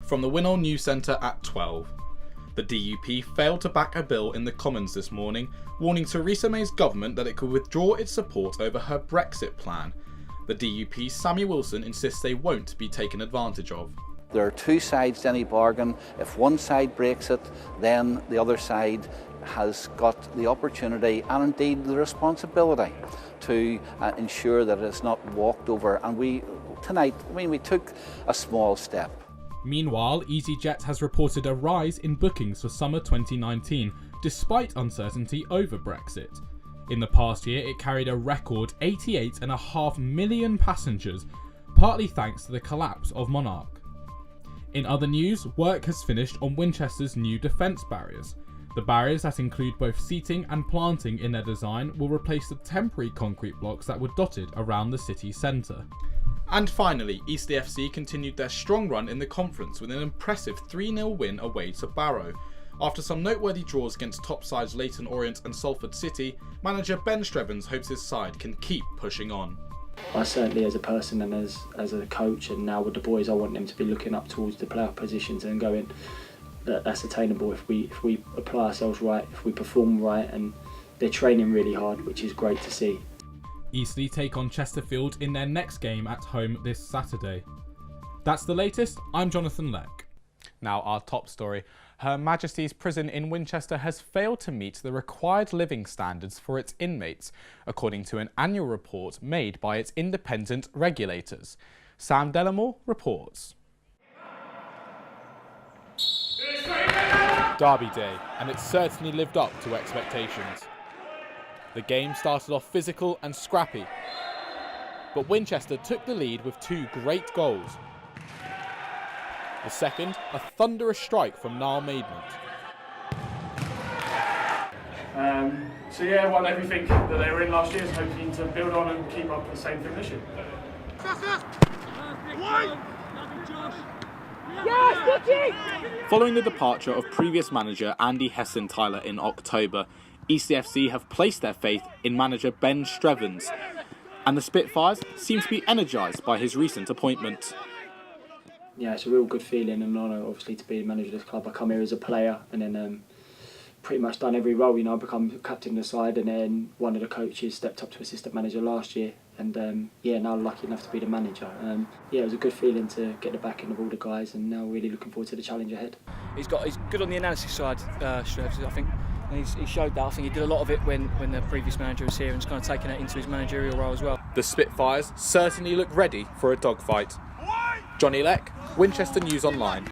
from the Winnall News Centre at 12. The DUP failed to back a bill in the Commons this morning, warning Theresa May's government that it could withdraw its support over her Brexit plan. The DUP's Sammy Wilson insists they won't be taken advantage of. There are two sides to any bargain. If one side breaks it, then the other side has got the opportunity and indeed the responsibility to ensure that it's not walked over. And we took a small step. Meanwhile, EasyJet has reported a rise in bookings for summer 2019, despite uncertainty over Brexit. In the past year, it carried a record 88.5 million passengers, partly thanks to the collapse of Monarch. In other news, work has finished on Winchester's new defence barriers. The barriers that include both seating and planting in their design will replace the temporary concrete blocks that were dotted around the city centre. And finally, Eastleigh FC continued their strong run in the conference with an impressive 3-0 win away to Barrow. After some noteworthy draws against top sides Leyton Orient and Salford City, manager Ben Strevens hopes his side can keep pushing on. I certainly, as a person and as a coach, and now with the boys, I want them to be looking up towards the playoff positions and going, that's attainable if we apply ourselves right, if we perform right, and they're training really hard, which is great to see. Eastleigh take on Chesterfield in their next game at home this Saturday. That's the latest. I'm Jonathan Leck. Now our top story. Her Majesty's Prison in Winchester has failed to meet the required living standards for its inmates, according to an annual report made by its independent regulators. Sam Delamore reports. Derby Day, and it certainly lived up to expectations. The game started off physical and scrappy, but Winchester took the lead with 2 great goals. The second, a thunderous strike from Niall Maidment. Won everything that they were in last year, hoping to build on and keep up the same thing this year. Following the departure of previous manager Andy Heston-Tyler in October, Eastleigh FC have placed their faith in manager Ben Strevens, and the Spitfires seem to be energised by his recent appointment. Yeah, it's a real good feeling and honour, obviously, to be the manager of this club. I come here as a player and then pretty much done every role. I become captain of the side, and then one of the coaches stepped up to assistant manager last year, and now lucky enough to be the manager. It was a good feeling to get the backing of all the guys, and now really looking forward to the challenge ahead. He's good on the analysis side, Strevs, I think. And he showed that. I think he did a lot of it when the previous manager was here, and he's kind of taken it into his managerial role as well. The Spitfires certainly look ready for a dogfight. Johnny Leck, Winchester News Online.